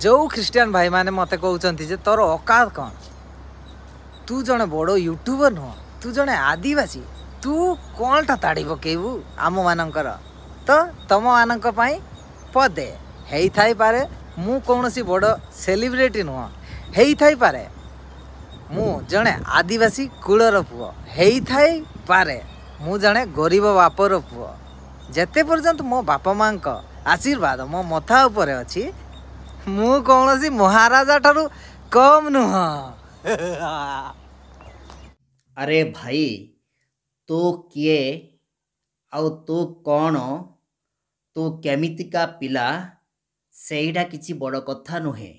जो ख्रीस्टियन भाई माने मते कहउचंती जे तोर औकात कौन तू जने बड़ो यूट्यूबर नुह तू जने आदिवासी तू कौन टा ताड़ी पकेबू आम मानकर तो तम मानक पई पदे हेई थाई पारे मु कौनसी बड़ सेलिब्रिटी नुह हेई थाई पारे मु जने आदिवासी कुलर पुओ हेई थाई पारे मु जने गरीब बापर पुओ जेते पर्यंत मो बापा माँ आशीर्वाद मो मथा उपरे अछि मु कौनसी महाराजा ठारू कम नुह। अरे भाई तू किए आउ तू कौन तू केमितिका पिला सेईडा किछि बड़ कथा नुहे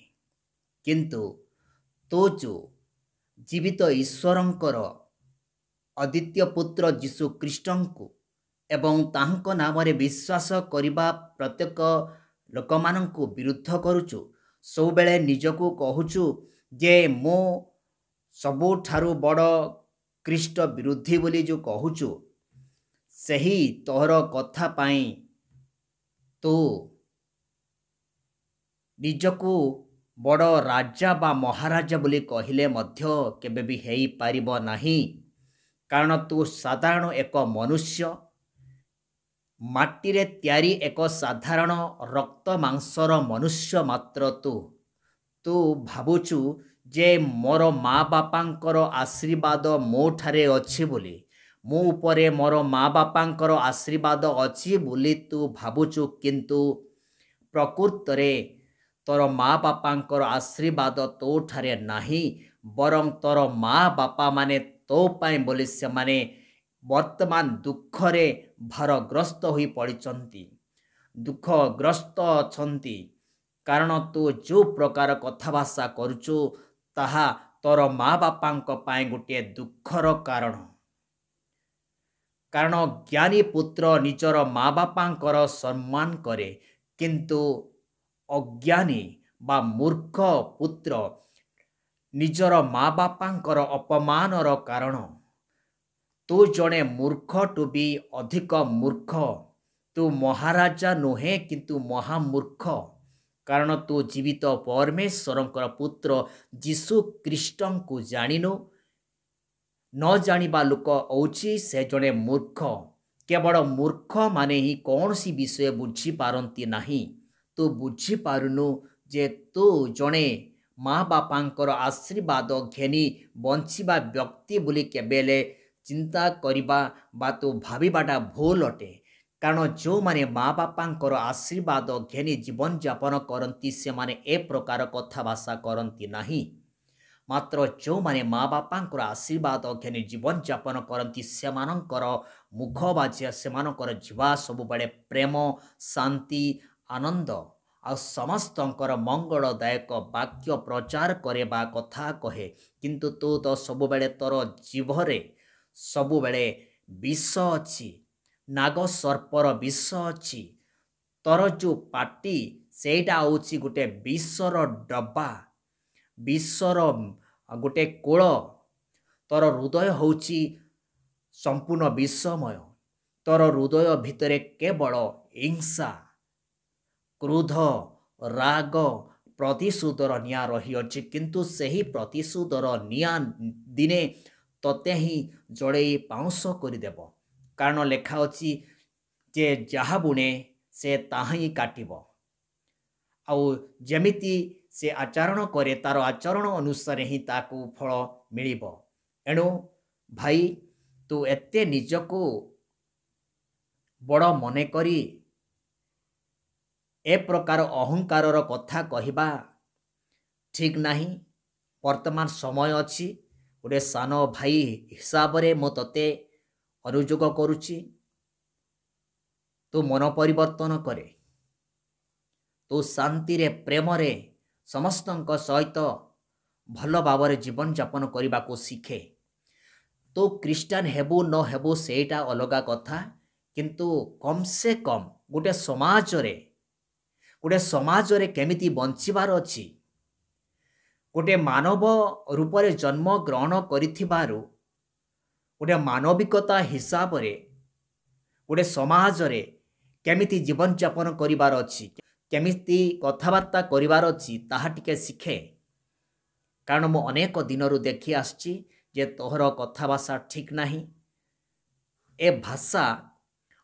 किंतु तू जो जीवित ईश्वरंकर अद्वितीय पुत्र जीशु ख्रीष्टंकु एवं तांको नामरे विश्वास करिबा प्रत्येक लोकमानंकु विरुद्ध करुचु सब बेले निजको कहूचु जे मो सबुठारु बड़ ख्रीष्ट विरोधी बोली जो कहूचु सही तोहर कथा पाई तो निजको बड़ राजा बा महाराजा बोली कहिले मध्य केबे भी हेई पारिबो नाही कारण तू साधारण एक मनुष्य माटीरे त्यारी एक साधारण रक्त मांसर मनुष्य मात्र तू भावुचु जे मोर माँ बापांकर आशीर्वाद मो ठारे अछि बोली मो उपरे मोर माँ बापांकर आशीर्वाद अछि बोली तू भावुचु किंतु प्रकृतरे तोर माँ बापांकर आशीर्वाद तो ठारे नाही बरं तोर माँ बापा माने तो पाई बोली से माने वर्तमान दुखरे भारग्रस्त होई पड़िचंती दुखग्रस्त अछंती कारण तू जो प्रकार कथाभाषा करुचु ताहा तोर माँ बापांक पाई गोटे दुखर कारण ज्ञानी पुत्र निजर माँ बापांकर सम्मान करे किंतु अज्ञानी बा मूर्ख पुत्र निजर माँ बापांकर अपमानर कारण तू जड़े मूर्ख टू भी अधिक मूर्ख तू महाराजा नुहे किंतु महामूर्ख कारण तू जीवित परमेश्वरंकर पुत्र जीशु ख्रीष्टं को जानिनु न जानिबा लोक औची से जड़े मूर्ख केवल मूर्ख माने ही कौन सी विषय बुझी पारंती नहीं तू बुझी पारुनु जे तू जड़े माँ बापांकर आशीर्वाद घेनी बंचिबा व्यक्ति बोली केबेले चिंता करिबा बा तो भाविबाटा भूल अटे कारण जो माने माँ बापांकर आशीर्वाद घेनी जीवन यापन करती से माने ए प्रकार कथाभाषा करती नहीं मात्र जो माने माँ बापांकर आशीर्वाद घेनी जीवन यापन करती से मानकर मुख बाजिया से मानकर जीवा सब बड़े प्रेम शांति आनंद आ समस्तंकर मंगलदायक वाक्य प्रचार करे बा कथा कहे किंतु तू तो सब बेले तोर जीवरे सबु बेले विष अच्छी नाग सर्पर विष अच्छी तोर जो पाटी सेटा होची गोटे विषर डब्बा विषर गोटे कोल तोर हृदय होची संपूर्ण विषमय तोर हृदय भितरे केवल हिंसा क्रोध राग प्रतिशोधर निया रही अछि किंतु सही प्रतिशोधर निया दिने तते ही जड़े पाउंस करदेव कारण लेखा अच्छी जे जहा बुणे से ताहा ही काटिब आउ जेमिति से आचरण करे तार आचरण अनुसार ही ताकू फल मिलिब एणु भाई तू एते निजको बड़ मने करी ए प्रकार अहंकारर कथा कहिबा ठीक नहीं वर्तमान समय अच्छी गोटे सान भाई हिसाब रे मो तते अनुयोग करुची तू मन परिवर्तन करे तू शांति रे प्रेम रे समस्तंक सहित भल भाव जीवन यापन करने को शिखे तू ख्रीस्टान हेबू न हेबू सेटा अलगा कथा किंतु कम से कम गोटे समाज रे केमिति बंचिबार अछि गोटे मानव रूप रे जन्म ग्रहण करिथिबारु गोटे मानविकता हिसाब रे गोटे समाज रे केमिति जीवन यापन करिबार अछि କେମିତି କଥାବାର୍ତ୍ତା କରିବାର ଅଛି ତାହା ଟିକେ ଶିଖେ। କାରଣ ମୁଁ ଅନେକ ଦିନରୁ ଦେଖି ଆସିଛି ଯେ ତୋହର କଥାଭାଷା ଠିକ୍ ନାହିଁ। ଏ ଭାଷା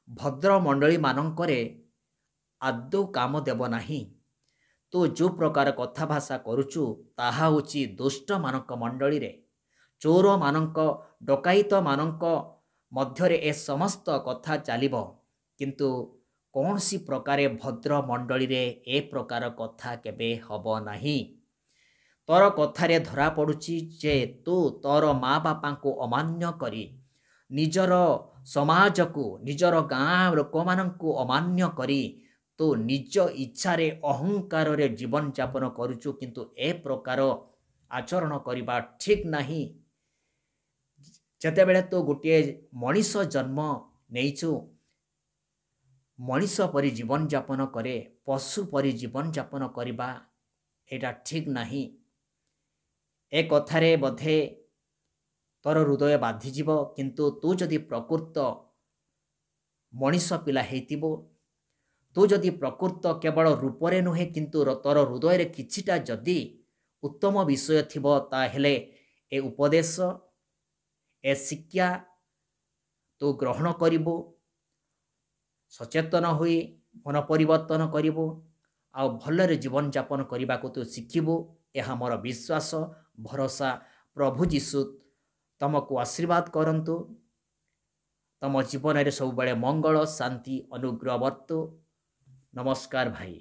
ଭଦ୍ରମଣ୍ଡଳୀମାନଙ୍କରେ ଆଦୌ କାମ ଦେବ ନାହିଁ। ତୁ ଯେଉଁ ପ୍ରକାର କଥାଭାଷା କରୁଛୁ ତାହା ହେଉଛି ଦୁଷ୍ଟମାନଙ୍କ ମଣ୍ଡଳୀରେ, ଚୋରମାନଙ୍କ, ଡକାୟତମାନଙ୍କ ମଧ୍ୟରେ ଏ ସମସ୍ତ କଥା ଚାଲିବ। କିନ୍ତୁ କୌଣସି ପ୍ରକାରେ ଭଦ୍ରମଣ୍ଡଳୀରେ ଏ ପ୍ରକାର କଥା କେବେ ହେବ ନାହିଁ। ତୋର କଥାରେ ଧରାପଡ଼ୁଛି ଯେ ତୁ ତୋର ମା ବାପାଙ୍କୁ ଅମାନ୍ୟ କରି, ନିଜର ସମାଜକୁ, ନିଜର ଗାଁ ଲୋକମାନଙ୍କୁ ଅମାନ୍ୟ କରି ତୁ ନିଜ ଇଚ୍ଛାରେ ଅହଙ୍କାରରେ ଜୀବନଯାପନ କରୁଛୁ। କିନ୍ତୁ ଏ ପ୍ରକାର ଆଚରଣ କରିବା ଠିକ୍ ନାହିଁ। ଯେତେବେଳେ ତୁ ଗୋଟିଏ ମଣିଷ ଜନ୍ମ ନେଇଛୁ, ମଣିଷ ପରି ଜୀବନଯାପନ କରେ, ପଶୁ ପରି ଜୀବନଯାପନ କରିବା ଏଇଟା ଠିକ୍ ନାହିଁ। ଏ କଥାରେ ବୋଧେ ତୋର ହୃଦୟ ବାଧିଯିବ, କିନ୍ତୁ ତୁ ଯଦି ପ୍ରକୃତ ମଣିଷ ପିଲା ହେଇଥିବୁ, ତୁ ଯଦି ପ୍ରକୃତ କେବଳ ରୂପରେ ନୁହେଁ କିନ୍ତୁ ତୋର ହୃଦୟରେ କିଛିଟା ଯଦି ଉତ୍ତମ ବିଷୟ ଥିବ, ତାହେଲେ ଏ ଉପଦେଶ, ଏ ଶିକ୍ଷା ତୁ ଗ୍ରହଣ କରିବୁ, ସଚେତନ ହୋଇ ମନ ପରିବର୍ତ୍ତନ କରିବୁ, ଆଉ ଭଲରେ ଜୀବନଯାପନ କରିବାକୁ ତୁ ଶିଖିବୁ। ଏହା ମୋର ବିଶ୍ୱାସ, ଭରସା। ପ୍ରଭୁ ଯୀଶୁ ତମକୁ ଆଶୀର୍ବାଦ କରନ୍ତୁ। ତମ ଜୀବନରେ ସବୁବେଳେ ମଙ୍ଗଳ, ଶାନ୍ତି, ଅନୁଗ୍ରହ ବର୍ତ୍ତୁ। ନମସ୍କାର ଭାଇ।